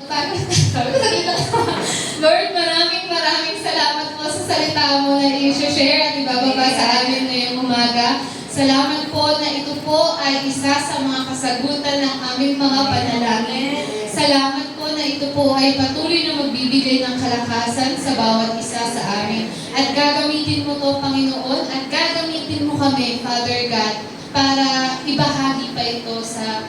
Sabi ko salita. Lord, maraming salamat po sa salita mo na i-share at ibababa sa amin ngayong umaga. Salamat po na ito po ay isa sa mga kasagutan ng aming mga panalangin. Salamat po na ito po ay patuloy na magbibigay ng kalakasan sa bawat isa sa amin. At gagamitin mo to, Panginoon, at gagamitin mo kami, Father God, para ibahagi pa ito sa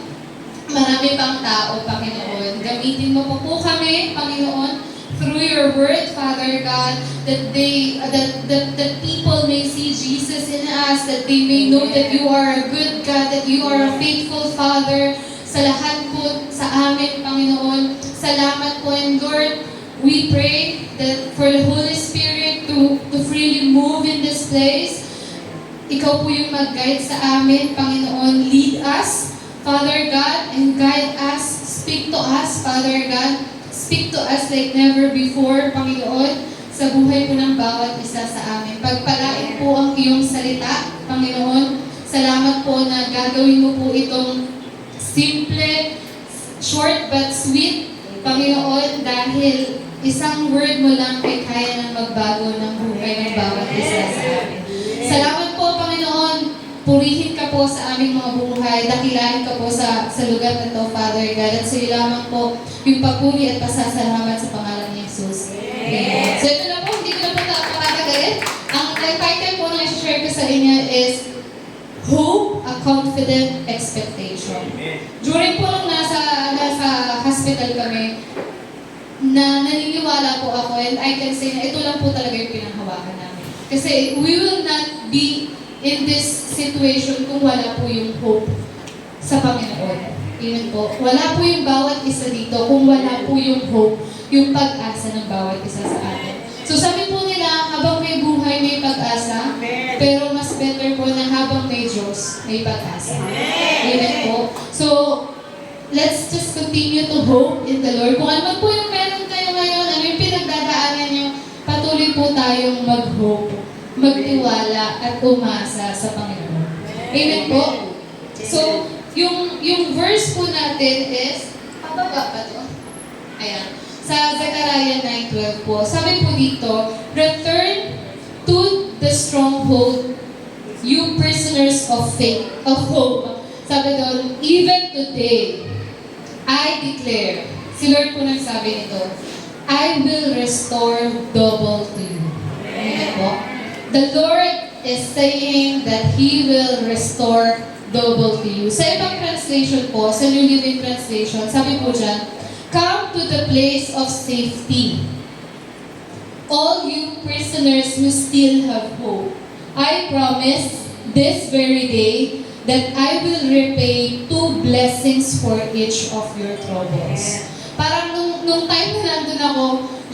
marami pang tao, Panginoon. Gamitin mo po kami, Panginoon, through your word, Father God, that people may see Jesus in us, that they may know that you are a good God, that you are a faithful Father sa lahat po sa amin, Panginoon. Salamat po, and Lord, we pray that for the Holy Spirit to freely move in this place. Ikaw po yung mag-guide sa amin, Panginoon. Lead us, Father God, and guide us. Speak to us, Father God. Speak to us like never before, Panginoon, sa buhay po ng bawat isa sa amin. Pagpalain po ang iyong salita, Panginoon. Salamat po na gagawin mo po itong simple, short but sweet, Panginoon, dahil isang word mo lang ay kaya nang magbago ng buhay ng bawat isa sa amin. Salamat po, Panginoon. Purihin ka po sa aming mga buhay. Dakilain ka po sa lugar na ito, Father God. At sa iyo lamang po yung papuri at pasasalamat sa pangalan ni Jesus. Amen. So ito na po, hindi ko na po napakatagalin. Ang title po na i-share ko sa inyo is Hope, a Confident Expectation. During po nung nasa hospital kami, na naniniwala po ako, and I can say na ito lang po talaga yung pinanghawakan namin. Kasi we will not be in this situation kung wala po yung hope sa Panginoon. Amen po. Wala po yung bawat isa dito kung wala po yung hope, yung pag-asa ng bawat isa sa atin. So sabi po nila, habang may buhay, may pag-asa, pero mas better po na habang may Diyos, may pag-asa. Amen po. So, let's just continue to hope in the Lord. Kung ano po yung meron kayo ngayon, ano yung pinagdadaanan nyo, patuloy po tayong mag-hope, magtiwala at umasa sa Panginoon. Amen po? So, yung verse po natin is, pababa pa to? Ayan. Sa Zechariah 9:12 po, sabi po dito, return to the stronghold, you prisoners of faith, of hope. Sabi doon, even today, I declare, si Lord po nagsabi nito, I will restore double to you. Amen po? The Lord is saying that He will restore double to you. Sa ibang translation po, sa New Living Translation, sabi po dyan, come to the place of safety. All you prisoners who still have hope, I promise this very day that I will repay 2 blessings for each of your troubles. Parang nung time na nandun ako,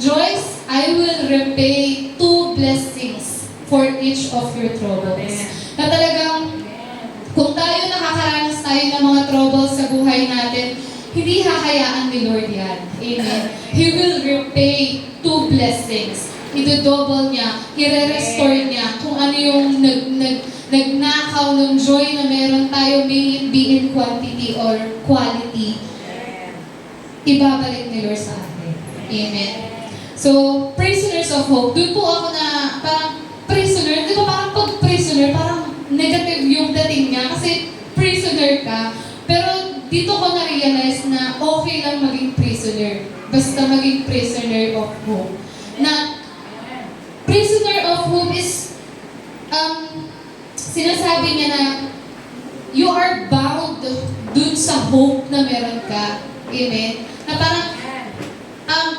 Joyce, I will repay 2 blessings for each of your troubles. Na talagang, kung tayo nakakaranas tayo ng mga troubles sa buhay natin, hindi hahayaan ni Lord yan. Amen. He will repay 2 blessings. Ito-double niya, i-restore niya kung ano yung nagnakaw ng joy na meron tayo, may it be in quantity or quality. Ibabalik ni Lord sa atin. Amen. So, prisoners of hope. Doon po ako na parang prisoner. Di ba parang pag prisoner, parang negative yung dating niya. Kasi prisoner ka. Pero dito ko na-realize na okay lang maging prisoner. Basta maging prisoner of hope. Na prisoner of hope is sinasabi niya na you are bound dun sa hope na meron ka. Amen? Na parang ano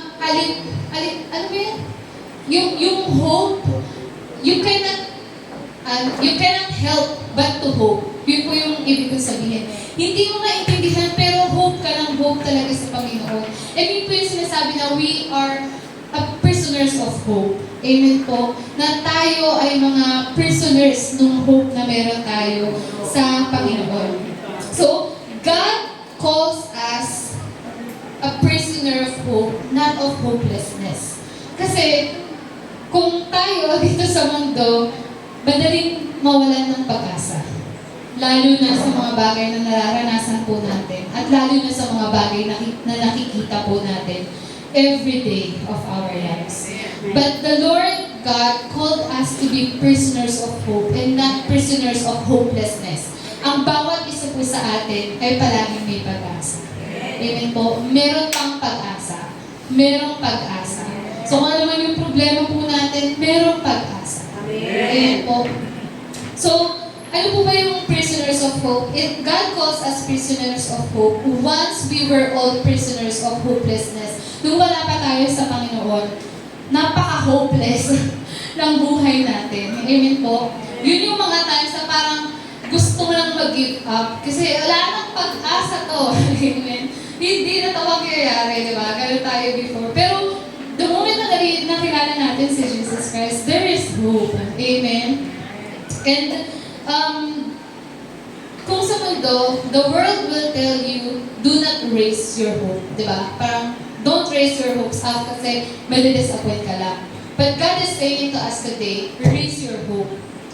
ba yan? Yung hope, you cannot help but to hope. Yun po yung ibig kong sabihin. Hindi mo maintindihan, pero hope ka ng hope talaga sa Panginoon. And yun po yung sinasabi na we are prisoners of hope. Amen po. Na tayo ay mga prisoners ng hope na meron tayo sa Panginoon. So, God calls us a prisoner of hope, not of hopelessness. Kasi, kung tayo dito sa mundo, madaling mawalan ng pag-asa. Lalo na sa mga bagay na nararanasan po natin. At lalo na sa mga bagay na nakikita po natin. every day of our lives. But the Lord God called us to be prisoners of hope and not prisoners of hopelessness. Ang bawat isa po sa atin ay palaging may pag-asa. Amen po. Meron pang pag-asa. Merong pag-asa. So kung ano man yung problema po natin, merong pag-asa. Amen po. So, ano po ba yung prisoners of hope? God calls us prisoners of hope once we were all prisoners of hopelessness. Nung wala pa tayo sa Panginoon, napaka-hopeless ng buhay natin. Amen po. Yun yung mga times na parang gusto mo lang mag-give up. Kasi wala nang pag-asa to. Amen. Hindi na ito magyayari, di ba? Ganun tayo before. Pero, the moment na nakilala natin si Jesus Christ, there is hope. Amen. And, kung sa mundo, the world will tell you, do not raise your hope. Di ba? Parang, don't raise your hopes up kasi mali-disappoint ka lang. But God is saying to us today, raise your hope.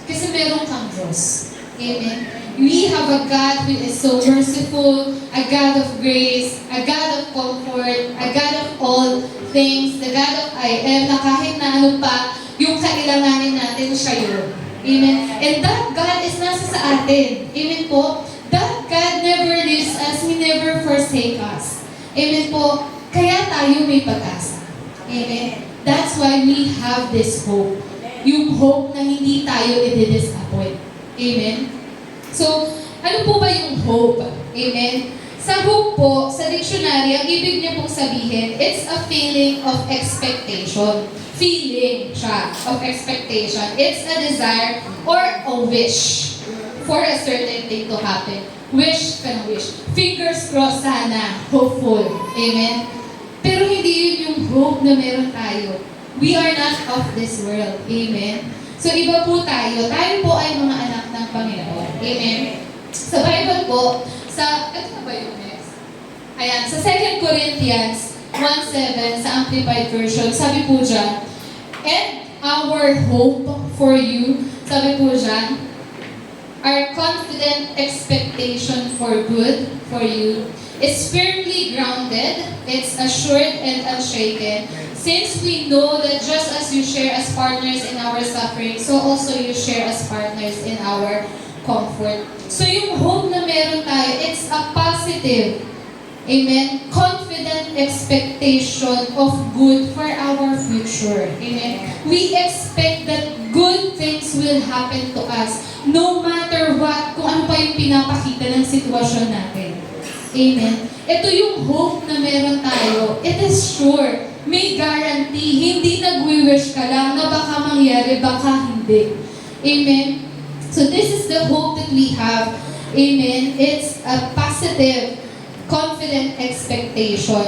Kasi meron kang Diyos. Amen. We have a God who is so merciful, a God of grace, a God of comfort, a God of all things, the God of I am, na kahit na ano pa, yung kailanganin natin, siya yun. Amen. And that God is nasa sa atin. Amen po. That God never leaves us, He never forsake us. Amen po. Kaya tayo may pag-asa. Amen. That's why we have this hope. Yung hope na hindi tayo i-disappoint. Amen? So, ano po ba yung hope? Amen? Sa hope po, sa dictionary, ang ibig niya pong sabihin, it's a feeling of expectation. Feeling siya of expectation. It's a desire or a wish for a certain thing to happen. Wish ka ng wish. Fingers crossed sana. Hopeful. Amen? Pero hindi yun yung hope na meron tayo. We are not of this world. Amen? So, iba po tayo. Tayo po ay mga anak ng Panginoon. Amen? Sa Bible po, ito na ba yung next? Ayan, sa 2 Corinthians 1:7, sa Amplified Version, sabi po dyan, and our hope for you, sabi po dyan, our confident expectation for good for you is firmly grounded, it's assured and unshaken, since we know that just as you share as partners in our suffering, so also you share as partners in our comfort. So yung hope na meron tayo, it's a positive, amen, confident expectation of good for our future. Amen. We expect that good things will happen to us, no matter what, kung ano pa yung pinapakita ng sitwasyon natin. Amen. Ito yung hope na meron tayo. It is sure. May guarantee. Hindi nagwi-wish ka lang na baka mangyari, baka hindi. Amen. So this is the hope that we have. Amen. It's a positive, confident expectation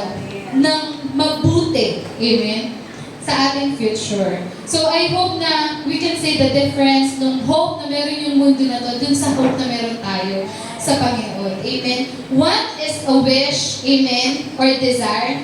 ng mabuti. Amen. Sa ating future. So I hope na we can say the difference ng hope na meron yung mundo na to dun sa hope na meron tayo sa Panginoon. Amen. One is a wish, amen, or desire,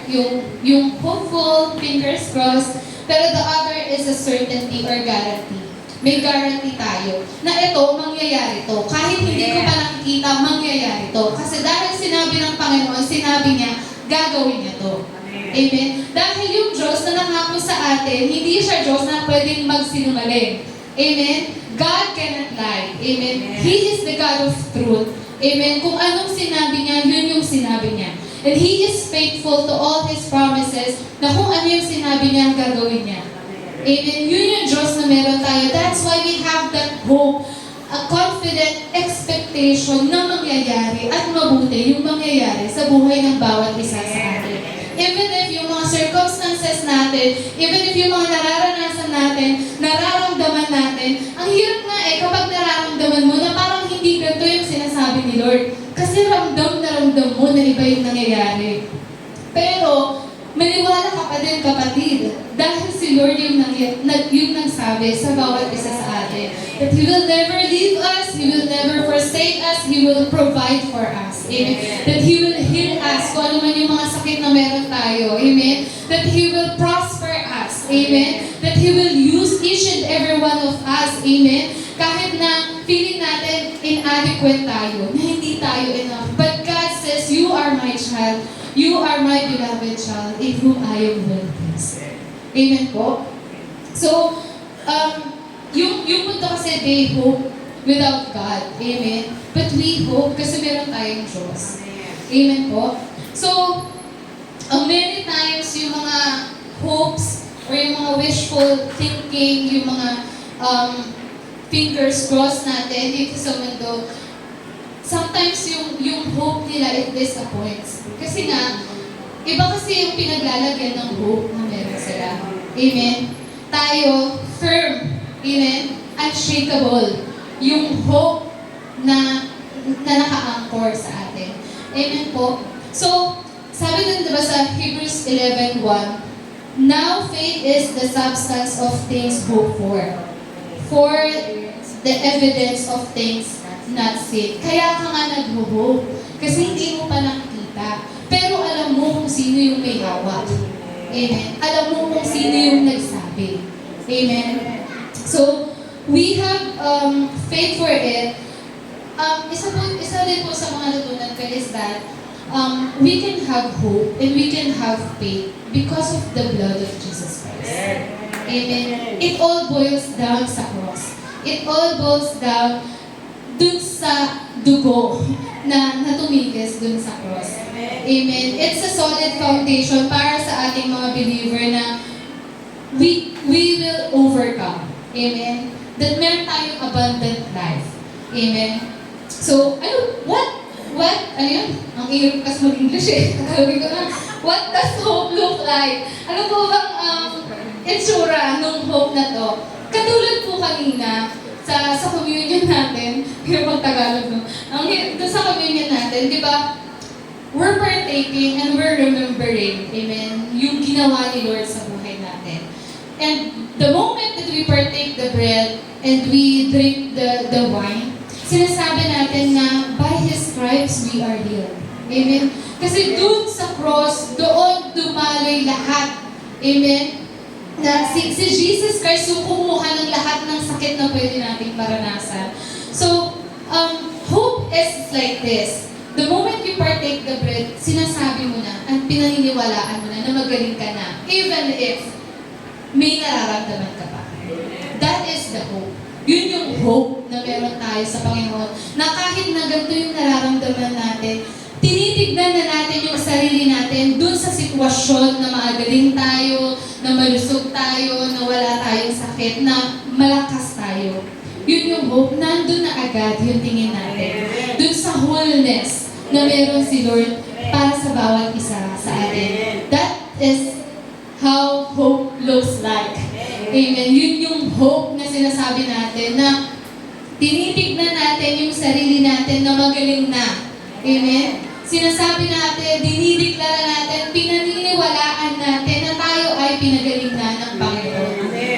yung hopeful, fingers crossed, pero the other is a certainty or guarantee. May guarantee tayo na ito, mangyayari to. Kahit hindi ko pa nakikita, mangyayari to. Kasi dahil sinabi ng Panginoon, sinabi niya, gagawin niya to. Amen. Dahil yung Diyos na nangako sa atin, hindi siya Diyos na pwedeng magsinungaling. Amen. God cannot lie. Amen. He is the God of truth. Amen. Kung anong sinabi niya, yun yung sinabi niya. And He is faithful to all His promises na kung ano yung sinabi niya, gagawin niya. Amen. Yun yung Diyos na meron tayo. That's why we have that hope, a confident expectation na mangyayari at mabuti yung mangyayari sa buhay ng bawat isa sa atin. Even if yung mga circumstances natin, even if yung mga nararanasan natin, nararamdaman natin, ang hirap nga kapag nararamdaman mo na parang hindi ganito yung sinasabi ni Lord. Kasi ramdam na ramdam mo na iba yung nangyayari. Pero, maniwala ka pa din, kapatid, dahil si Lord yung nagsabi sa bawat isa sa atin. That He will never leave us, He will never forsake us, He will provide for us. Amen. That He will heal us kung ano man yung mga sakit na meron tayo. Amen. That He will prosper us. Amen. That He will use each and every one of us. Amen. Kahit na feeling natin inadequate tayo, na hindi tayo enough. But God says, you are my child. You are my beloved child in whom I am well pleased. Amen po? So, yung mundo kasi they hope without God. Amen? But we hope kasi meron tayong Diyos. Amen po? So, many times yung mga hopes or yung mga wishful thinking, yung mga fingers crossed natin dito sa mundo, sometimes yung hope nila it disappoints. Kasi nga, iba kasi yung pinaglalagyan ng hope na meron sila. Amen? Tayo, firm. Amen? Unshakable. Yung hope na naka-anchor sa atin. Amen po? So, sabi din diba sa Hebrews 11:1, now faith is the substance of things hoped for the evidence of things not seen. Kaya ka nga nag-hope. Kasi hindi mo pa nakikita. Pero alam mo kung sino yung may hawak. Amen. Alam mo kung sino yung nagsabi. Amen. So, we have faith for it. Isa din po sa mga natutunan ko is that we can have hope and we can have faith because of the blood of Jesus Christ. Amen. It all boils down sa cross. It all boils down dun sa dugo na tumigis dun sa cross. Amen. It's a solid foundation para sa ating mga believer na we will overcome. Amen. That meron tayong abundant life. Amen. So, ano yun? Ang hirap kasi mag-English eh. Sabi ko na, what does hope look like? Ano po bang itsura nung hope na to? Katulad po kanina, sa communion natin, pero pag-Tagalog no, sa communion natin, di ba, we're partaking and we're remembering, amen, yung ginawa ni Lord sa buhay natin. And the moment that we partake the bread and we drink the wine, sinasabi natin na by His stripes we are healed. Amen? Kasi dun sa cross, doon dumaloy lahat. Amen? Na si Jesus Christ yung kumuha ng lahat ng sakit na pwede nating maranasan. So, hope is like this. The moment you partake the bread, sinasabi mo na at pinaniniwalaan mo na magaling ka na. Even if may nararamdaman ka pa. That is the hope. Yun yung hope na meron tayo sa Panginoon. Na kahit na ganito yung nararamdaman natin, tinitignan na natin yung sarili natin dun sa sitwasyon na magaling tayo, na malusog tayo, na wala tayong sakit, na malakas tayo. Yun yung hope, nandun na agad yung tingin natin. Dun sa wholeness na meron si Lord para sa bawat isa sa atin. That is how hope looks like. Amen. Yun yung hope na sinasabi natin na tinitignan natin yung sarili natin na magaling na. Amen. Sinasabi natin, dinideklara natin, pinaniniwalaan natin na tayo ay pinagaling na ng Panginoon.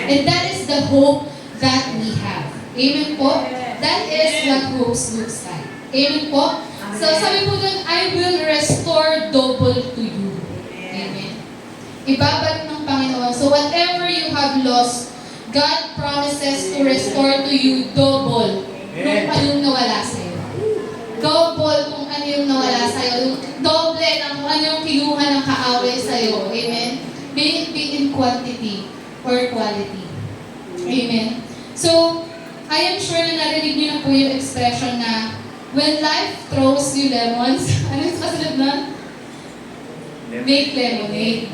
And that is the hope that we have. Amen po? That is what hope looks like. Amen po? So sabi po dun, I will restore double to you. Amen. Ibabalik ng Panginoon. So whatever you have lost, God promises to restore to you double kung anong nawala sa'yo. Double kung ano yung nawala sa'yo. Doble ng kung ano yung kinuha ng kaaway sa'yo. Amen? May it be in quantity or quality. Amen? So, I am sure na narinig niyo na po yung expression na when life throws you lemons, ano yung kasunod na? Make lemonade.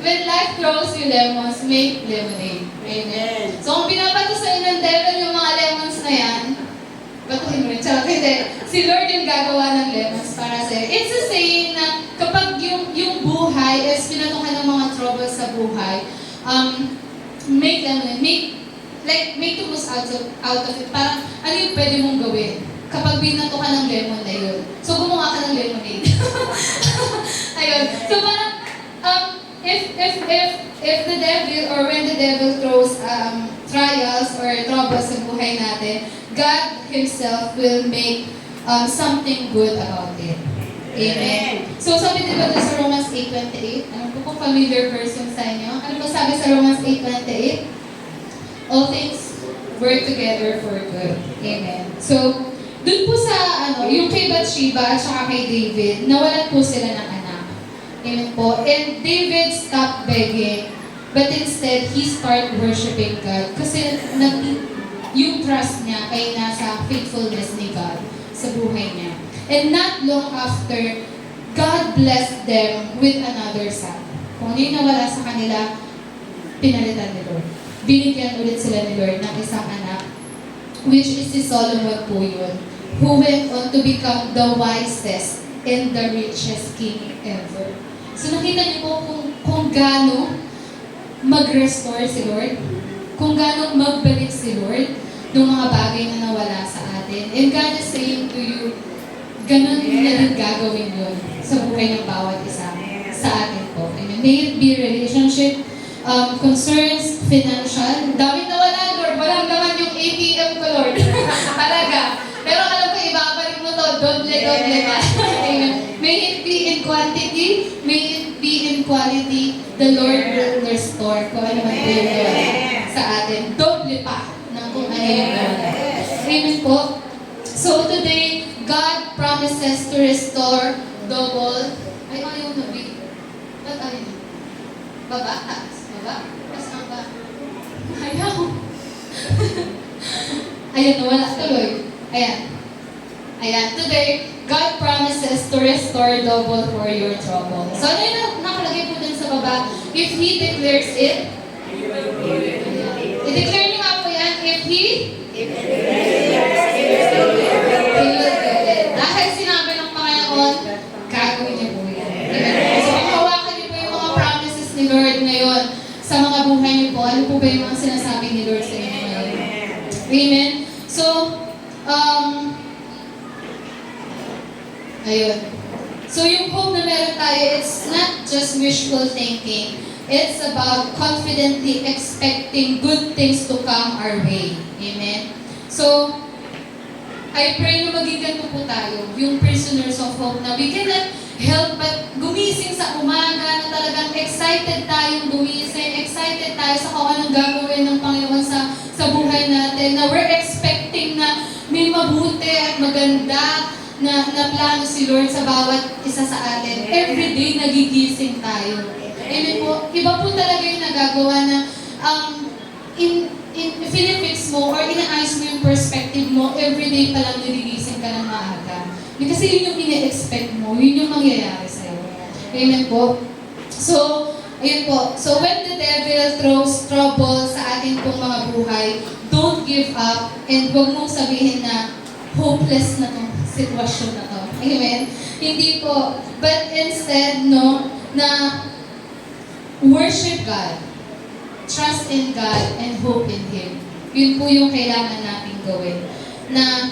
when life throws you lemons, make lemonade. Amen. So, kung binabato sa'yo ng devil yung mga lemons na yan, batuhin mo rin. Charot, hindi. Si Lord yung gagawa ng lemons para sa'yo. It's a saying na kapag yung buhay is pinatukan ng mga troubles sa buhay, make lemonade. Make the most out of it. Parang, ano yung pwede mong gawin kapag binato ka ng lemon na yun? So, gumawa ka ng lemonade. Ayun. So, parang, if the devil or when the devil throws trials or troubles sa buhay natin, God Himself will make something good about it. Amen. So sabi diba sa Romans 8:28, ano po kung familiar verse yung sa inyo? Ano po sabi sa Romans 8:28? All things work together for good. Amen. So, Doon po sa, yung kay Bathsheba at saka kay David, nawalan po sila ng anak. Amen po. And David stopped begging, but instead, he started worshiping God. Kasi yung trust niya ay nasa faithfulness ni God sa buhay niya. And not long after, God blessed them with another son. Kung ano yung nawala sa kanila, pinalitan ni Lord. Binigyan ulit sila ni Lord ng isang anak, which is si Solomon po yun, who went on to become the wisest and the richest king ever. So nakita niyo po kung gaano mag-restore si Lord, kung gaano magbalik si Lord ng mga bagay na nawala sa atin. And God is saying to you, ganun na rin gagawin yun sa buhay ng bawat isa sa atin po. Amen. May it be relationship, concerns, financial. Dami na wala, Lord. Walang naman yung ATM ko, Lord. Talaga. Pero alam ko, ibabalik mo to, doble pa. Amen. May it be in quantity, may it be in quality, the Lord will restore kung ano man po yung nawala sa atin. Doble pa ng kung ano yung nawala. Amen po. So today, God promises to restore double. Ay, ayaw na, wait. Ba't ayaw na? Baba? Baba? Kasama ba? Ayaw. Ayan, wala tuloy. Ayan. Ayan. Today, God promises to restore double for your trouble. So, ano yung nakalagay po dun sa baba? If He declares it, i-declare niyo nga po yan. If He declares it, dahil sinabi ng Panginoon, gagawin niyo po yan. Amen. So, hawakan niyo po yung mga promises ni Lord ngayon sa mga buhay niyo po. Ano po ba yung mga sinasabi ni Lord sa inyo ngayon? Amen. So, ayun. So, yung hope na meron tayo, it's not just wishful thinking. It's about confidently expecting good things to come our way. Amen? So, I pray na maging ganito po tayo, yung prisoners of hope, na we cannot help but gumising sa umaga, na talagang excited tayong gumising, excited tayo sa kung anong gagawin ng Panginoon sa buhay natin, na we're expecting na may mabuti at maganda na plano si Lord sa bawat isa sa atin. Every day, nagigising tayo. Amen po. Iba po talaga yung nagagawa na pinifix mo or inaayos mo yung perspective mo, everyday pa lang nagigising ka ng maaga. Kasi yun yung ine-expect mo, yun yung mangyayari sa'yo. Amen po. So, ayun po. So, when the devil throws trouble sa ating pong mga buhay, don't give up and huwag mong sabihin na hopeless na tong sitwasyon na to. Amen? Hindi po. But instead, no, na worship God, trust in God, and hope in Him. Yun po yung kailangan natin gawin. Na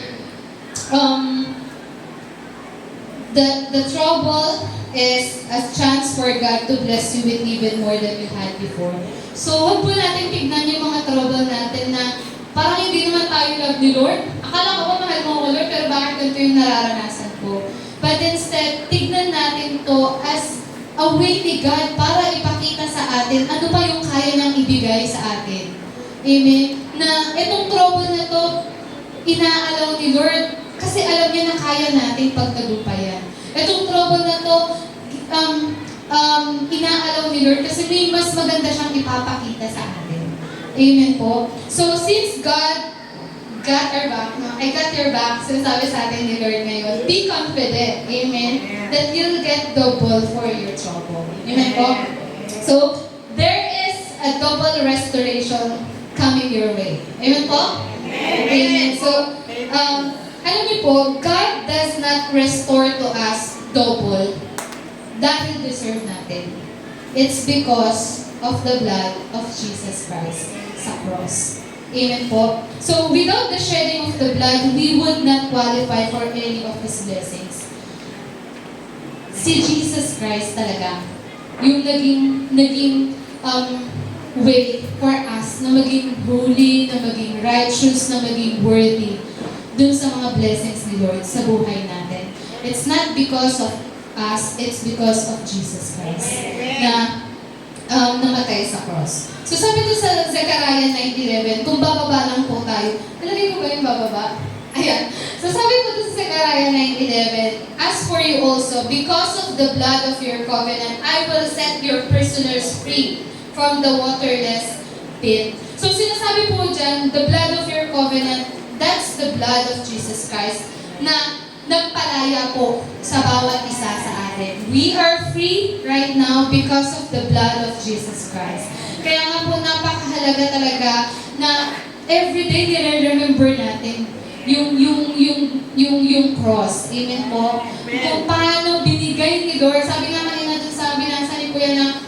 the trouble is a chance for God to bless you with even more than you had before. So, huwag po natin tignan yung mga trouble natin na parang hindi naman tayo love ni Lord. Akala ko ba mahal mo ko, Lord, pero bakit ganito yung nararanasan ko? But instead, tignan natin to as a way ni God para ipakita sa atin ano pa yung kaya niyang ibigay sa atin. Amen? Na itong trouble na to, inaalaw ni Lord kasi alam niya na kaya natin pagtagumpayan. Itong trouble na to, inaalaw ni Lord kasi may mas maganda siyang ipapakita sa atin. Amen po. So, since God got our back, no? I got your back, sinasabi sa atin ni Lord ngayon, be confident, amen, that you'll get double for your trouble. Amen po? So, there is a double restoration coming your way. Amen po? Amen. So, alam niyo po, God does not restore to us double dahil deserve natin. It's because of the blood of Jesus Christ sa cross. Amen po. So, without the shedding of the blood, we would not qualify for any of His blessings. Si Jesus Christ talaga, yung naging way for us na maging holy, na maging righteous, na maging worthy dun sa mga blessings ni Lord sa buhay natin. It's not because of us, it's because of Jesus Christ na namatay sa cross. So sabi doon sa Zechariah 9:11, kung bababa lang po tayo, nalagay ko ba yung bababa? Ayan. So sabi po dito sa Zechariah 9:11, "As for you also, because of the blood of your covenant, I will set your prisoners free from the waterless pit." So sinasabi po dyan, the blood of your covenant, that's the blood of Jesus Christ na nagpalaya po sa bawat isa sa atin. We are free right now because of the blood of Jesus Christ. Kaya nga po napakahalaga talaga na everyday nire-remember natin yung cross. Amen po. Kung paano binigay ni Lord. Sabi nga kanina dun sa binasa ni Kuya na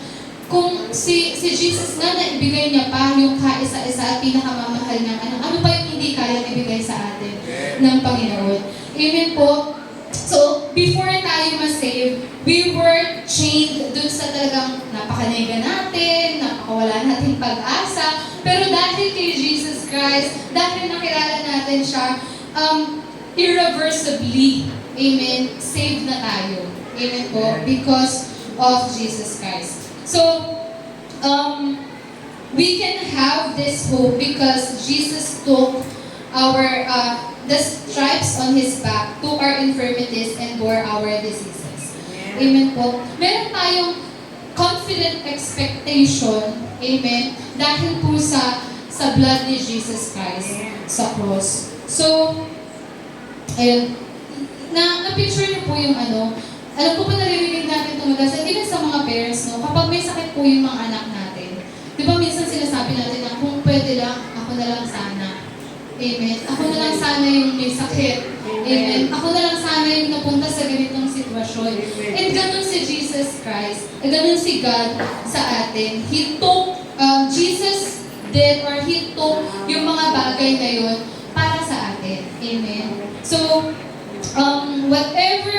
kung si Jesus nga na ibigay niya pa yung kaisa-isa at pinakamamahal niyang anak, ano pa yung hindi kaya ibigay sa atin ng Panginoon. Amen po. So, before tayo ma-save, we were chained dun sa talagang napakanega natin, napakawala natin pag-asa. Pero dahil kay Jesus Christ, dahil nakilala natin siya, irreversibly, amen, saved na tayo. Amen po, because of Jesus Christ. So, we can have this hope because Jesus took the stripes on His back, took our infirmities, and bore our diseases. Amen po. Meron tayong confident expectation, amen, dahil po sa blood ni Jesus Christ sa cross. So, ayun, na-picture niyo po yung alam ko pa naririnig natin ito madalas, even sa mga parents, no, kapag may sakit po yung mga anak natin, di ba minsan sinasabi natin na kung pwede lang, ako na lang sana. Amen. Ako na lang sana yung may sakit. Amen. Ako na lang sana yung napunta sa ganitong sitwasyon. And ganun si Jesus Christ, ganun si God sa atin. He took, Jesus did, or He took yung mga bagay na yun para sa atin. Amen. So, whatever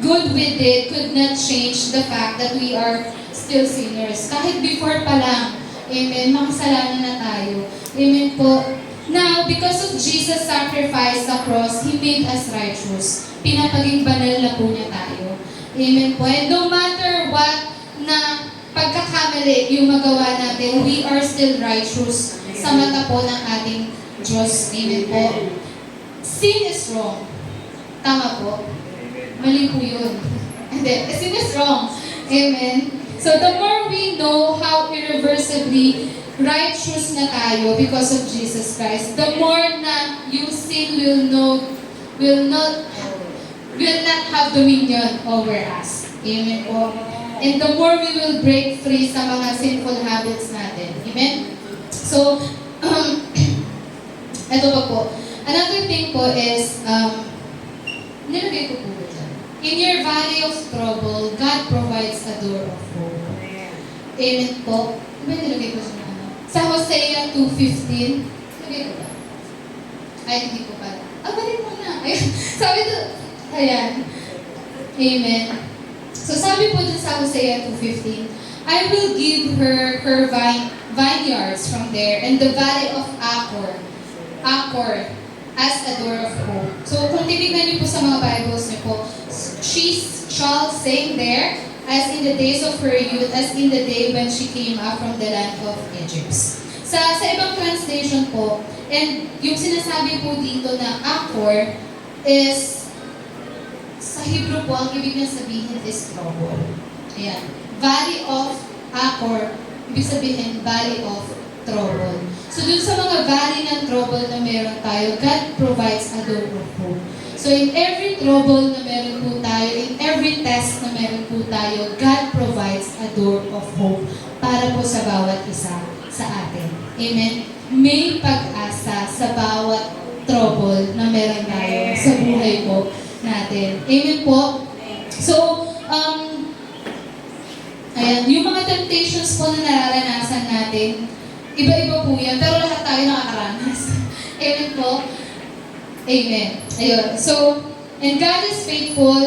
good we did could not change the fact that we are still sinners. Kahit before pa lang, amen, makasalanan na tayo. Amen po. Now, because of Jesus' sacrifice sa cross, He made us righteous. Pinapaging banal na po niya tayo. Amen po. And no matter what na pagkakamali yung magawa natin, we are still righteous sa mata po ng ating Diyos. Amen po. Sin is wrong. Tama po. Mali po yun. Hindi. Sin is wrong. Amen. So the more we know how irreversibly righteous na tayo because of Jesus Christ, the more na yung sin will not have dominion over us. Amen po. And the more we will break free sa mga sinful habits natin. Amen? So, ito pa po. Another thing po is, nilagay ko po dyan. In your valley of trouble, God provides a door of hope. Amen po. Ano nilagay ko sa sa Hosea 2:15, nilagay ko ba? Ay, hindi ko pala. Balik mo na. Ayan. Sabi to, ayan. Amen. So sabi po dun sa Hosea 2:15, I will give her vineyards from there and the valley of Achor as a door of hope. So kung titignan niyo po sa mga Bibles niyo po, she shall sing there as in the days of her youth, as in the day when she came up from the land of Egypt. Sa ibang translation po, and yung sinasabi po dito na Achor is, sa Hebrew po, ang ibig na sabihin is trouble. Ayan. Valley of Achor, ibig sabihin, valley of trouble. So dun sa mga valley ng trouble na meron tayo, God provides a door of hope. So in every trouble na meron po tayo, in every test na meron po tayo, God provides a door of hope para po sa bawat isa sa atin. Amen? May pag-asa sa bawat trouble na meron tayo sa buhay po natin. Amen po? So, ayan, yung mga temptations po na nararanasan natin, iba-iba po yan, pero lahat tayo nakakaranas. Amen po? Amen. Ayun. So, and God is faithful.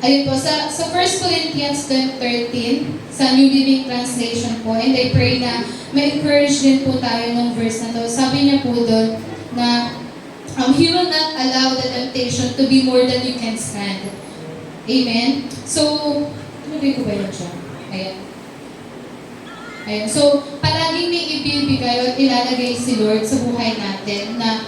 Ayun po, sa 1 Corinthians 10:13, sa New Living Translation po, and I pray na ma-encourage din po tayo ng verse na to. Sabi niya po doon na He will not allow the temptation to be more than you can stand. Amen? So, tuloy ko ba yun siya? Ayan. Ayan. So, palaging may ibibigay at ilalagay si Lord sa buhay natin na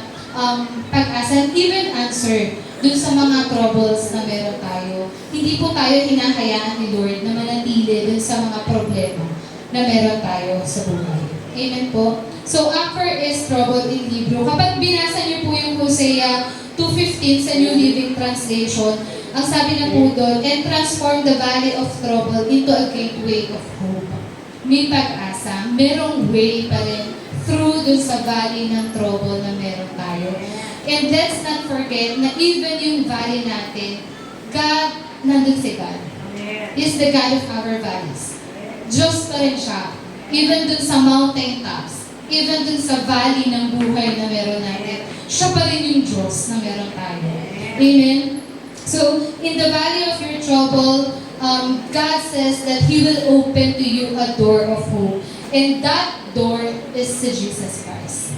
pag-asa, and even answer dun sa mga troubles na meron tayo. Hindi po tayo hinahayaan ni Lord na manatili dun sa mga problema na meron tayo sa buhay. Amen po? So, anchor is trouble in Hebrew. Kapag binasa niyo po yung Hosea 2:15 sa New Living Translation, ang sabi na po doon, and transform the valley of trouble into a gateway of hope. May pag-asa, merong way pa rin through dun sa valley ng trouble na meron tayo. And let's not forget na even yung valley natin, God, nandun si God. He's the God of our valleys. Diyos pa rin siya. Even dun sa mountain tops, even dun sa valley ng buhay na meron natin, siya pa rin yung Diyos na meron tayo. Amen? So, in the valley of your trouble, God says that He will open to you a door of hope. And that door is si Jesus Christ.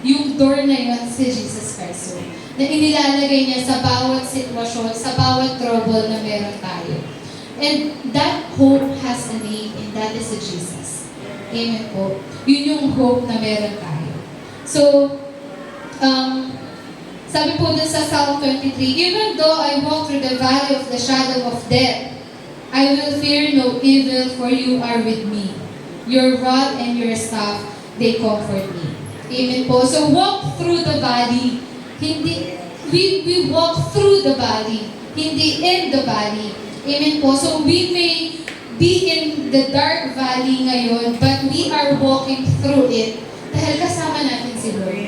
Yung door na yun si Jesus Christ. So, na inilalagay niya sa bawat sitwasyon, sa bawat trouble na meron tayo. And that hope has a name, and that is si Jesus. Amen po. Yun yung hope na meron tayo. So, sabi po dun sa Psalm 23, even though I walk through the valley of the shadow of death, I will fear no evil, for you are with me. Your rod and your staff, they comfort me. Amen po. So walk through the valley. We walk through the valley, hindi in the valley. Amen po. So we may be in the dark valley ngayon, but we are walking through it dahil kasama natin si Lord.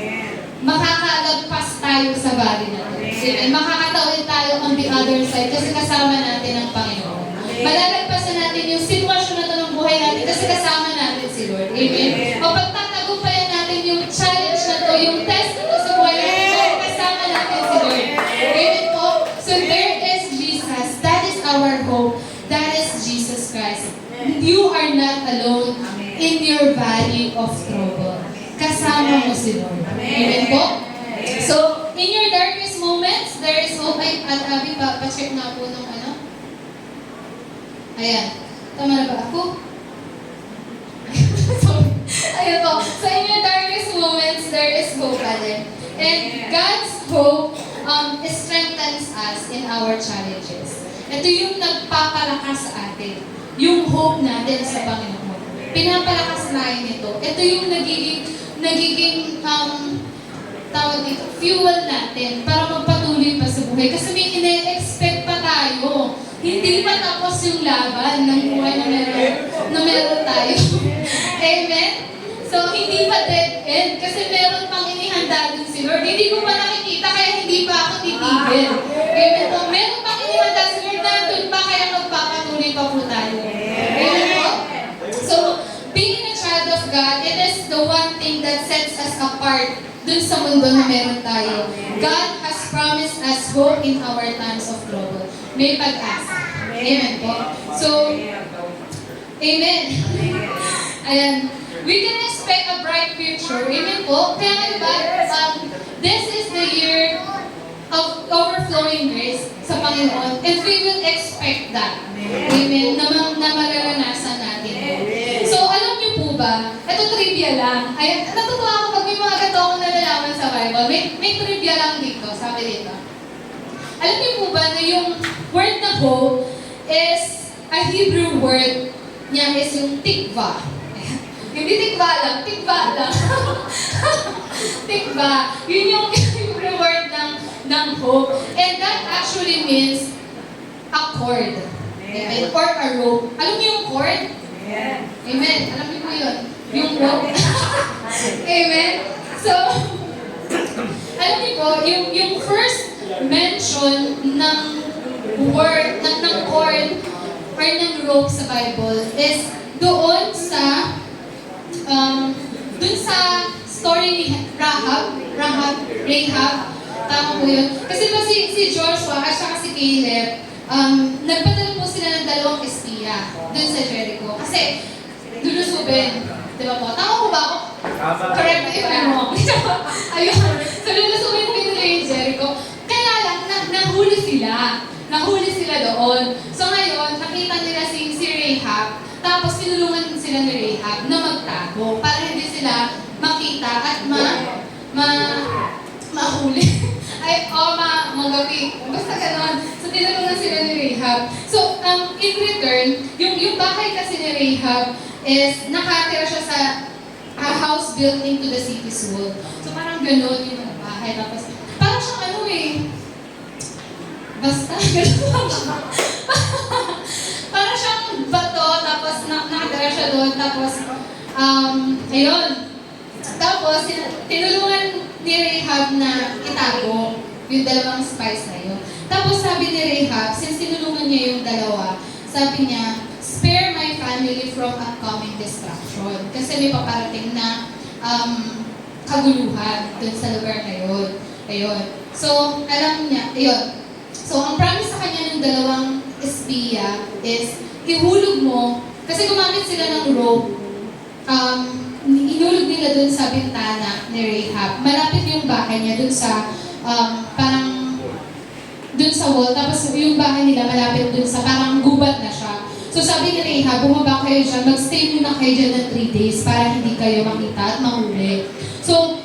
Makakalagpas tayo sa valley na ito. Amen. Makakatawid tayo on the other side kasi kasama natin ang Panginoon. Malalagpasan natin yung sitwasyon na ito ng buhay natin kasi kasama natin si Lord. Amen. O pagtatagumpayan natin yung challenge na ito, yung test na ito sa buhay natin, dahil kasama natin si Lord. Amen po. So there is Jesus. That is our hope. That is Jesus Christ. You are not alone in your valley of trouble. Kasama mo si Lord. Amen po? So, in your darkest moments, there is hope. Ay, at Abby, pa-check na po nung ano. Ayan. Tama na ba ako? Sorry. Ayan po. So, in your darkest moments, there is hope pa din. And God's hope strengthens us in our challenges. Ito yung nagpapalakas sa atin. Yung hope natin sa Panginoon. Pinapalakas natin ito. Ito yung nagiging tawag dito, fuel natin para magpatuloy pa sa buhay. Kasi may ine-expect pa tayo. Hindi pa tapos yung laban ng buhay na meron tayo. Amen? So, hindi pa dead end. Kasi meron pang inihanda dun si Lord. Hindi ko pa nakikita, kaya hindi pa ako titigil. Amen? So, meron pang inihanda si Lord na dun pa, kaya magpapatuloy pa po tayo. Amen po? So, being a child of God, it is the one thing that sets us apart dun sa mundo na meron tayo. God has promised us hope in our times of trouble. May pag-asa. Amen po. So, amen. Ayan. We can expect a bright future. Amen po. Kaya nga diba, this is the year of overflowing grace sa Panginoon. And we will expect that. Amen. Na mararanasan natin. So, alam niyo po ba, ito trivia lang. Ay, natutuwa ako pag may mga ganito akong nalalaman sa Bible. May trivia lang dito, sabi dito. Alam niyo po ba na yung word na hope is a Hebrew word niya is yung tikva. Hindi tikva lang, tikva lang. Tikva. Yun yung Hebrew word ng hope. And that actually means a cord. Amen. Or a rope. Alam niyo yung cord? Amen. Alam niyo po yun? Yung rope. Amen. So, alam niyo po, yung first mention ng word, ng cord, or ng rope sa Bible is doon sa story ni Rahab. Tama po yun. Kasi ba si Joshua at saka si Caleb, nagpadala po sila ng dalawang espiya dun sa Jericho. Kasi, lulusubin. Di ba po? Tama po ba ako? Correct me if I'm wrong. Ayun. So, lulusubin po nila yung Jericho. Kaya lang, nahuli sila. Nahuli sila doon. So ngayon, nakita nila si Rahab, tapos tinulungan sila ni Rahab na magtago para hindi sila makita at mahuli. Magabi. Basta ganon. So, tinulungan sila ni Rahab. So, in return, yung bahay kasi ni Rahab is nakatira siya sa a house built into the city's wall. So, parang ganon yung mga bahay. Tapos, parang siyang basta, ganon lang siya. Parang siyang bato, tapos nakatira siya doon, tapos, ayun. Tapos, tinulungan ni Rahab na itago yung dalawang spies na yun. Tapos sabi ni Rahab, since tinulungan niya yung dalawa, sabi niya, spare my family from upcoming destruction. Kasi may paparating na kaguluhan dun sa lugar na yun. Ayun. So, alam niya, ayun. So, ang promise sa kanya ng dalawang espiya is, ihulog mo, kasi gumamit sila ng rope, inulog nila dun sa bintana ni Rahab. Malapit yung bahay niya dun sa parang dun sa wall, tapos yung bahay nila malapit dun sa parang gubat na siya. So sabi ni Rahab, bumaba kayo dyan, magstay muna kayo dyan ng 3 days para hindi kayo makita at mahuli. So,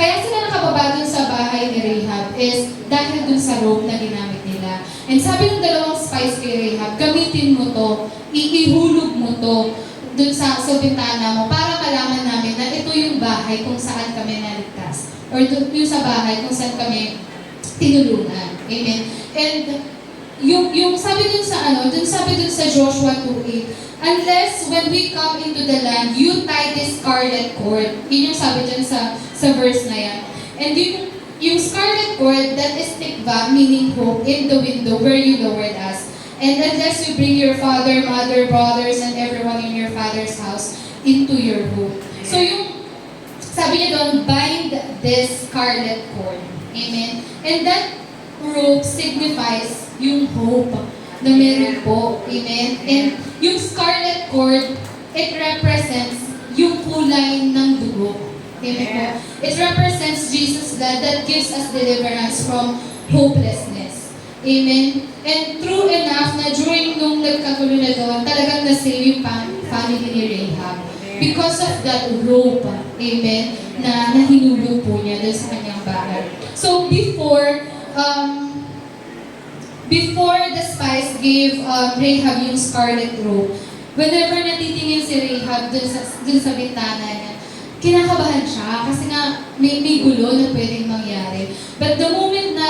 kaya sila nakababa dun sa bahay ni Rahab is dahil dun sa rope na ginamit nila. And sabi ng dalawang spies kay Rahab, gamitin mo to, ihulog mo to dun sa bintana mo para malaman namin na ito yung bahay kung saan kami naligtas. Or yung sa bahay kung saan kami tinulungan. Amen. And yung sabi dun sa Joshua 2:8, unless when we come into the land, you tie this scarlet cord. Yun yung sabi dyan sa verse na yan. And yung scarlet cord, that is tikva, meaning hope, in the window where you lowered us. And unless you bring your father, mother, brothers, and everyone in your father's house into your home. So yung sabi niya doon, bind this scarlet cord. Amen. And that rope signifies yung hope na meron po. Amen. And yung scarlet cord, it represents yung kulay ng dugo. Amen po. It represents Jesus' blood that gives us deliverance from hopelessness. Amen. And true enough na during nung nagkagulo na doon, talagang na-save yung family ni Rahab. Because of that rope, amen, na hinulog po niya doon sa kanyang bahay. So before the spies gave Rahab yung scarlet rope, whenever natitingin si Rahab doon sa bintana niya, kinakabahan siya kasi nga may gulo na pwedeng mangyari. But the moment na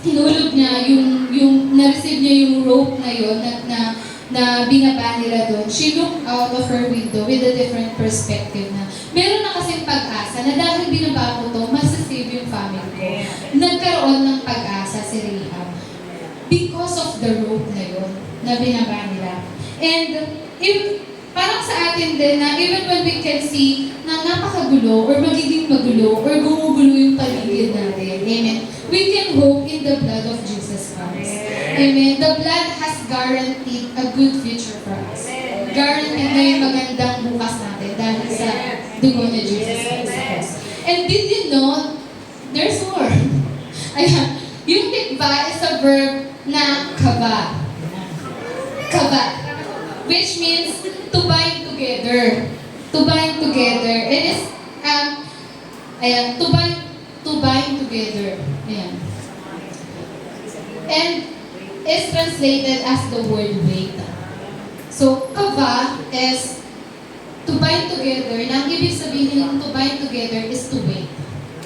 hinulog niya yung na-receive niya yung rope na yun na binaba nila doon, she looked out of her window with a different perspective na meron na kasing pag-asa na dahil binaba ko to, masasave yung family ko. Nagkaroon ng pag-asa si Rahab because of the rope na yun na binaba nila. And parang sa atin din na even when we can see na napakagulo or magiging magulo or gumugulo yung paligid natin, amen, we can hope in the blood of Jesus Christ. Amen. The blood has guaranteed a good future for us. Guaranteed na yung magandang bukas natin dahil sa dugo ni Jesus Christ. And did you know, there's more. Ayan. Yung tikba is a verb na kaba. Kaba. Which means to bind together. To bind together. It is, ayan, to bind together. Ayan. And is translated as the word wait. So, kava is to bind together. Na ang ibig sabihin ng to bind together is to wait.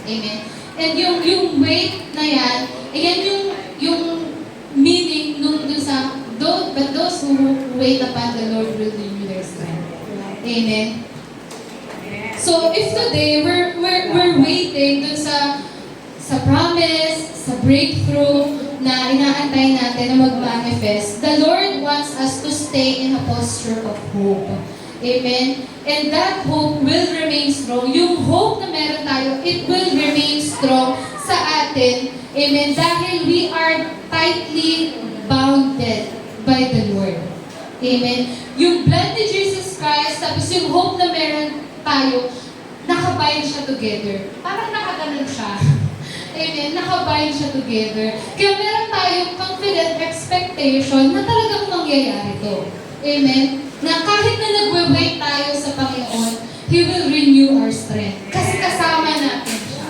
Amen. And yung wait na yan, ayan yung meaning nung dun sa, but those who wait upon the Lord will renew their strength. Amen. So, if today we're waiting dun sa promise, sa breakthrough, na inaantay natin na mag-manifest, the Lord wants us to stay in a posture of hope. Amen? And that hope will remain strong. Yung hope na meron tayo, it will remain strong sa atin. Amen? Dahil we are tightly bounded by the Lord. Amen? Yung blood ni Jesus Christ, tapos yung hope na meron tayo, nakabind siya together. Parang nakaganon siya. Amen. Nakabind siya together. Kaya meron tayong confident expectation na talagang mangyayari ito. Amen. Na kahit na nagwe-wait tayo sa Panginoon, He will renew our strength. Kasi kasama natin siya.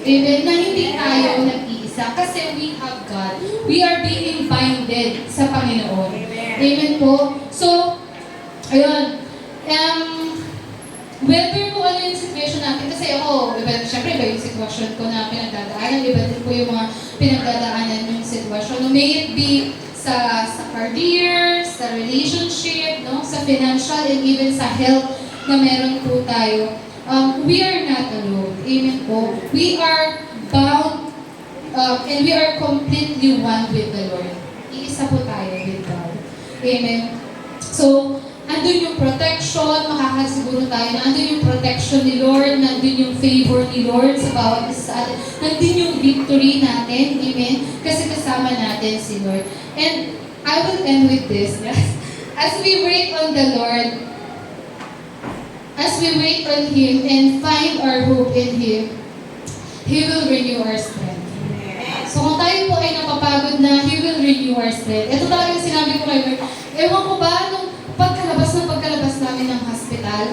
Amen? Na hindi tayo nag-iisa kasi we have God. We are being binded sa Panginoon. Amen po. So, ayun. Whether kung ano yung situation natin, kasi ako, syempre iba yung sitwasyon ko na pinagdadaanan, iba din po yung mga pinagdadaanan yung sitwasyon. May it be sa career, sa relationship, no, sa financial, and even sa health na meron po tayo. We are not alone. Amen po. We are bound and we are completely one with the Lord. Iisa po tayo with God. Amen. So, andun yung protection, makakasiguro tayo na andun yung protection ni Lord, nandun yung favor ni Lord sa bawat isa sa atin, nandun yung victory natin, amen? Kasi kasama natin si Lord. And I will end with this, yes? As we wait on the Lord, as we wait on Him and find our hope in Him, He will renew our strength. So kung tayo po ay napapagod na, He will renew our strength. Ito talaga yung sinabi ko kay Lord. Ewan ko ba, nung pagkalabas namin ng hospital,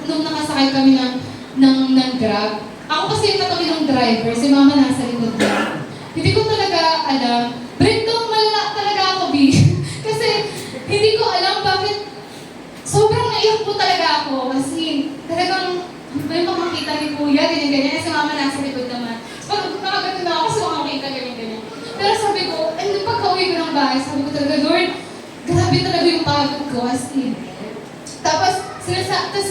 nung nakasakay kami ng Grab, ako kasi yung katabi ng driver, si mama nasa likod niya. Hindi ko talaga alam, breakdown malala talaga ako, B. Kasi hindi ko alam bakit sobrang naiyak po talaga ako. Kasi talagang may makakita ni kuya, ganyan-ganyan, kasi mama nasa likod naman. So pag nakagato na ako, kasi makakita ganyan-ganyan. Pero sabi ko, nung pagka-uwi ko ng bahay, sabi ko talaga, Lord, grabe talaga yung pagod ko, as in. Tapos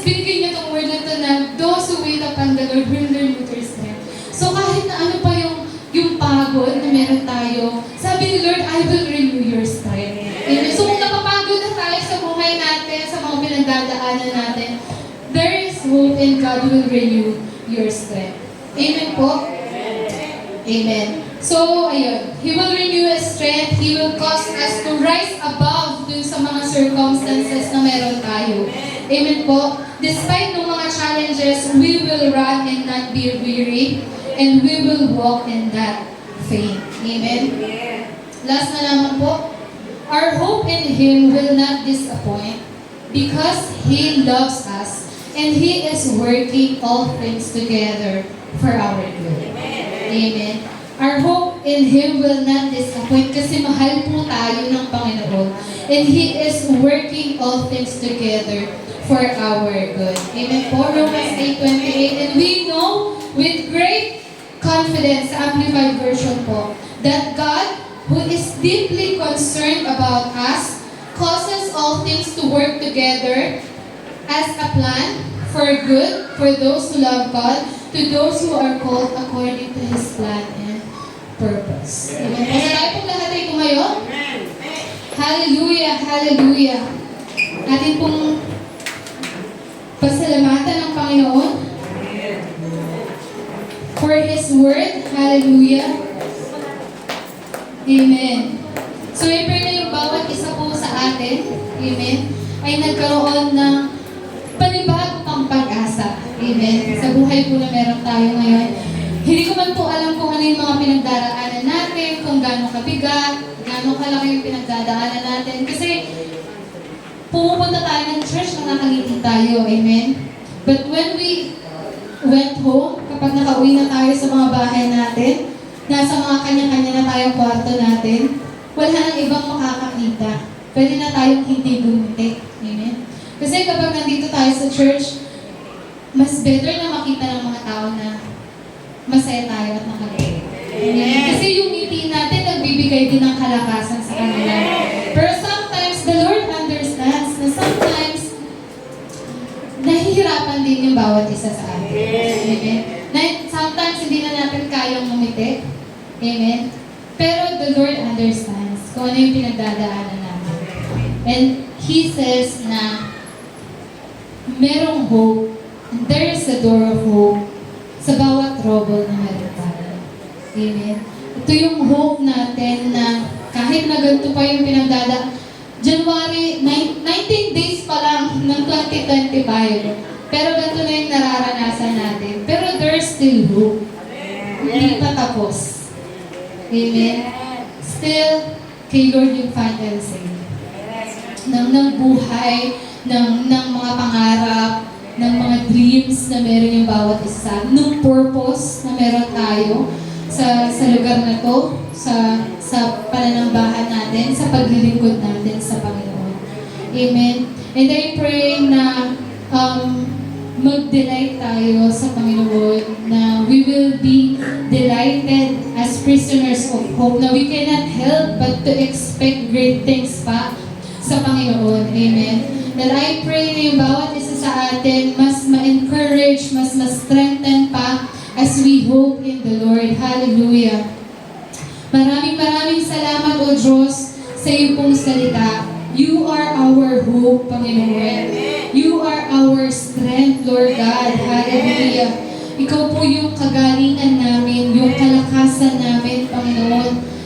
binigay niya itong word na ito na, those who wait upon the Lord will renew their strength. So kahit na ano pa yung pagod na meron tayo, sabi ni Lord, I will renew your strength. Amen. So kung napapagod na tayo sa buhay natin, sa mga pinagdadaanan natin, there is hope and God will renew your strength. Amen po? Amen. So, ayun. He will renew His strength. He will cause us to rise above dun sa mga circumstances na meron tayo. Amen po. Despite ng mga challenges, we will run and not be weary. And we will walk and not faint. Amen. Last na naman po. Our hope in Him will not disappoint because He loves us and He is working all things together for our good. Amen. Our hope in Him will not disappoint kasi mahal po tayo ng Panginoon. And He is working all things together for our good. Amen po. Romans 8:28. And we know with great confidence, sa Amplified Version po, that God, who is deeply concerned about us, causes all things to work together as a plan for good for those who love God, to those who are called according to His plan and purpose. Amen. Kasi tayo pong lahat ay tumayo. Hallelujah, hallelujah. Atin pong pasalamatan ng Panginoon for His word. Hallelujah. Amen. So, i-pray na yung bawat isa po sa atin, amen, ay nagkaroon ng panibago pang pag-asa. Amen. Sa buhay po na meron tayo ngayon. Hindi ko man po alam kung ano yung mga pinagdaraanan natin, kung gaano kabigat, gaano kalaki yung pinagdadaanan natin. Kasi pumupunta tayo ng church na nakangiti tayo. Amen. But when we went home, kapag nakauwi na tayo sa mga bahay natin, nasa mga kanya-kanya na tayong kwarto natin, wala nang ibang makakakita. Pwede na tayong hindi gumiti. Amen. Kasi kapag nandito tayo sa church, mas better na makita ng mga tao na masaya tayo at nakagay. Amen. Kasi yung ngiti natin, nagbibigay din ng kalakasan sa kanila. Pero sometimes, the Lord understands na sometimes, nahihirapan din yung bawat isa sa atin. Amen. Na sometimes, hindi na natin kayang ngumiti. Amen. Pero the Lord understands kung ano yung pinagdadaanan natin. And He says na merong hope, and there is a door of hope sa bawat trouble na meron tayo. Amen. Ito yung hope natin na kahit na ganito pa yung January, 19 days pa lang ng 2025. Pero ganito na yung nararanasan natin. Pero there's still hope. Hindi pa tapos. Amen. Still, kay Lord yung final say. Ng buhay, ng mga pangarap, ng mga dreams needs na meron yung bawat isa, nung purpose na meron tayo sa lugar na to, sa pananambahan natin, sa paglilingkod natin sa Panginoon. Amen. And I pray na mag-delight tayo sa Panginoon, na we will be delighted as prisoners of hope, na we cannot help but to expect great things pa sa Panginoon. Amen. That I pray na yung bawat isa sa atin mas ma-encourage, mas ma-strengthen pa as we hope in the Lord. Hallelujah. Maraming salamat, O Diyos, sa iyong pong salita. You are our hope, Panginoon. You are our strength, Lord God. Hallelujah. Ikaw po yung kagalingan namin, yung kalakasan namin, Panginoon.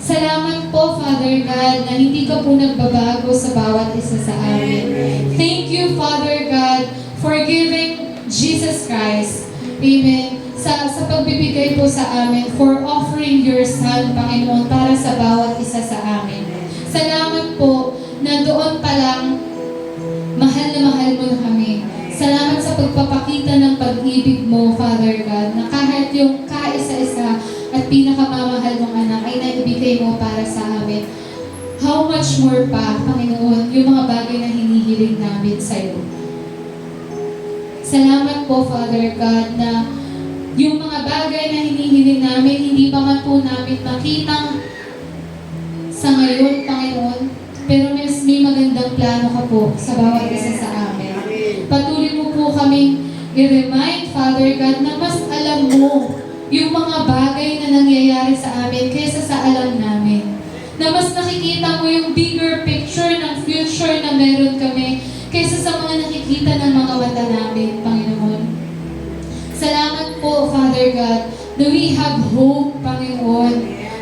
Salamat po, Father God, na hindi ka po nagbabago sa bawat isa sa amin. Thank you, Father God, for giving Jesus Christ. Amen. Sa pagbibigay po sa amin, for offering your Son, Panginoon, para sa bawat isa sa amin. Salamat po na doon pa lang, mahal na mahal mo na kami. Salamat sa pagpapakita ng pag-ibig mo, Father God, na kahit yung kaisa-isa at pinakamamahal mong anak ay naibigay mo para sa amin. How much more pa, Panginoon, yung mga bagay na hinihiling namin sa iyo. Salamat po, Father God, na yung mga bagay na hinihiling namin, hindi pa man po namin makitang sa ngayon, Panginoon, pero may magandang plano ka po sa bawat isa sa amin. Patuloy mo po kaming i-remind, Father God, na mas alam mo yung mga bagay na nangyayari sa amin kaysa sa alam namin. Na mas nakikita mo yung bigger picture ng future na meron kami kaysa sa mga nakikita ng mga mata namin, Panginoon. Salamat po, Father God, na we have hope, Panginoon,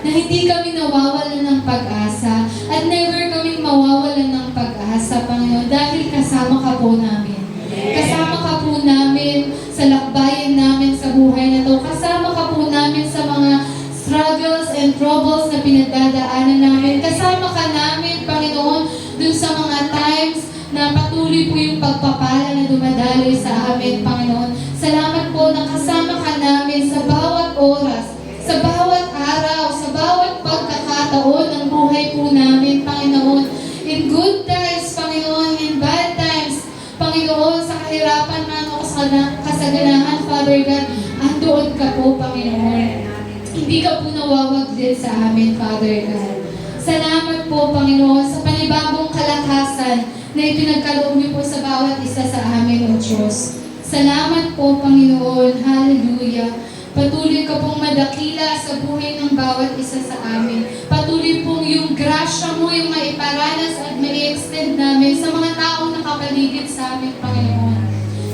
na hindi kami nawawalan ng pag-asa at never kaming mawawalan ng pag-asa, Panginoon, dahil kasama ka po namin. Kasama ka po namin sa lakbayan namin sa buhay na to. Kasama ka po namin sa mga struggles and troubles na pinagdadaanan namin. Kasama ka namin, Panginoon, dun sa mga times na patuloy po yung pagpapala na dumadaloy sa amin, Panginoon. Salamat po na kasama ka namin sa bawat oras, sa bawat araw, sa bawat pagkakataon ng buhay po namin, Panginoon. In good times, Panginoon, in bad times, Panginoon, sa kahirapan man o sa kasaganahan, Father God, andoon ka po, Panginoon. Hindi ka po nawawaglit sa amin, Father God. Salamat po, Panginoon, sa panibagong kalakasan na ipinagkaloob niyo po sa bawat isa sa amin, O Diyos. Salamat po, Panginoon. Hallelujah. Patuloy ka pong madakila sa buhay ng bawat isa sa amin. Patuloy pong yung grasya mo, yung maiparanas at mai-extend namin sa mga taong nakapaligid sa amin, Panginoon.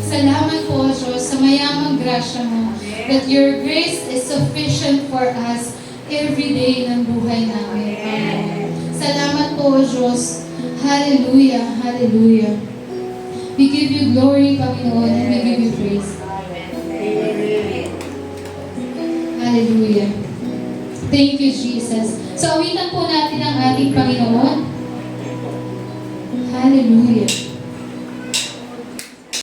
Salamat po, Diyos, sa mayamang grasya mo, that your grace is sufficient for us every day ng buhay namin, Panginoon. Salamat po, Diyos. Hallelujah, hallelujah. We give you glory, Panginoon, and we give you praise. Hallelujah. Thank you, Jesus. So, awitan po natin ang ating Panginoon. Hallelujah.